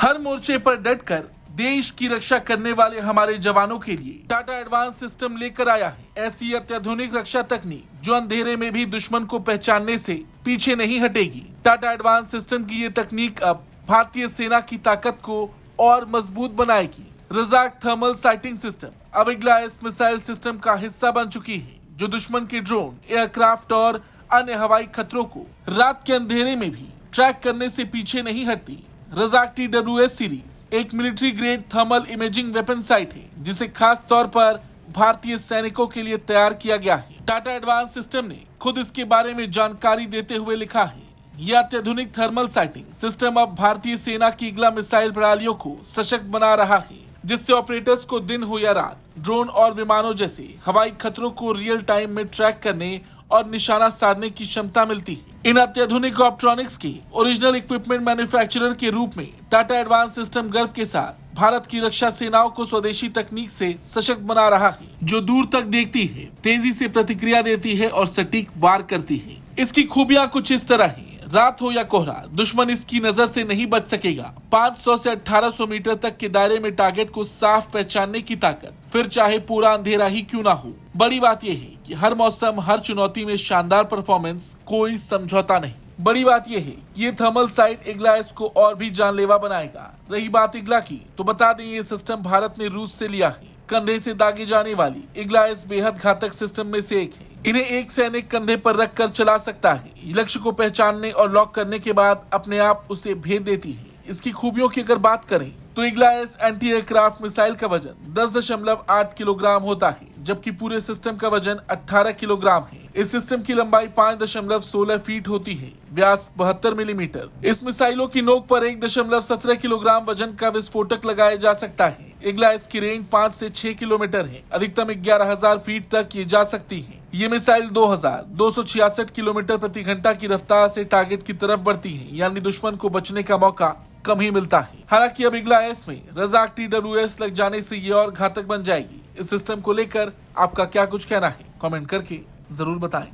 हर मोर्चे पर डटकर देश की रक्षा करने वाले हमारे जवानों के लिए टाटा एडवांस सिस्टम लेकर आया है ऐसी अत्याधुनिक रक्षा तकनीक जो अंधेरे में भी दुश्मन को पहचानने से पीछे नहीं हटेगी। टाटा एडवांस सिस्टम की ये तकनीक अब भारतीय सेना की ताकत को और मजबूत बनाएगी। रजाक थर्मल साइटिंग सिस्टम अब इग्लाइस मिसाइल सिस्टम का हिस्सा बन चुकी है, जो दुश्मन के ड्रोन, एयरक्राफ्ट और अन्य हवाई खतरों को रात के अंधेरे में भी ट्रैक करने से पीछे नहीं हटती। रजाक TWS सीरीज एक military grade thermal imaging weapon site है, जिसे खास तौर पर भारतीय सैनिकों के लिए तैयार किया गया है। टाटा एडवांस सिस्टम ने खुद इसके बारे में जानकारी देते हुए लिखा है, यह अत्याधुनिक थर्मल साइटिंग सिस्टम अब भारतीय सेना की इग्ला मिसाइल प्रणालियों को सशक्त बना रहा है, जिससे ऑपरेटर्स को दिन हो या रात ड्रोन और विमानों जैसे हवाई खतरों को रियल टाइम में ट्रैक करने और निशाना साधने की क्षमता मिलती है। इन अत्याधुनिक ऑप्ट्रॉनिक्स के ओरिजिनल इक्विपमेंट मैन्युफैक्चरर के रूप में टाटा एडवांस सिस्टम गर्व के साथ भारत की रक्षा सेनाओं को स्वदेशी तकनीक से सशक्त बना रहा है, जो दूर तक देखती है, तेजी से प्रतिक्रिया देती है और सटीक वार करती है। इसकी खूबियां कुछ इस तरह है, रात हो या कोहरा, दुश्मन इसकी नजर से नहीं बच सकेगा। 500 से 1800 मीटर तक के दायरे में टारगेट को साफ पहचानने की ताकत, फिर चाहे पूरा अंधेरा ही क्यों ना हो। बड़ी बात यह है कि हर मौसम, हर चुनौती में शानदार परफॉर्मेंस, कोई समझौता नहीं। बड़ी बात यह है कि ये थर्मल साइट इग्लाइस को और भी जानलेवा बनाएगा। रही बात इग्ला की, तो बता दें ये सिस्टम भारत ने रूस से लिया है। कंधे से दागे जाने वाली इग्लाइस बेहद घातक सिस्टम में से एक है। इन्हें एक सैनिक कंधे पर रखकर चला सकता है। लक्ष्य को पहचानने और लॉक करने के बाद अपने आप उसे भेद देती है। इसकी खूबियों की अगर बात करें तो इग्लाइस एंटी एयरक्राफ्ट मिसाइल का वजन 10.8 किलोग्राम होता है, जबकि पूरे सिस्टम का वजन 18 किलोग्राम है। इस सिस्टम की लंबाई 5.16 फीट होती है, व्यास 72 मिलीमीटर। इस मिसाइलों की नोक पर 1.17 किलोग्राम वजन का विस्फोटक लगाया जा सकता है। इग्लाइस की रेंज 5 से 6 किलोमीटर है, अधिकतम 11,000 फीट तक ये जा सकती है। ये मिसाइल 2266 किलोमीटर प्रति घंटा की रफ्तार से टारगेट की तरफ बढ़ती है, यानी दुश्मन को बचने का मौका कम ही मिलता है। हालांकि अब इग्लाइस में रजाक TWS लग जाने से ये और घातक बन जाएगी। इस सिस्टम को लेकर आपका क्या कुछ कहना है, कमेंट करके जरूर बताएं।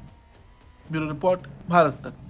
ब्यूरो रिपोर्ट, भारत तक।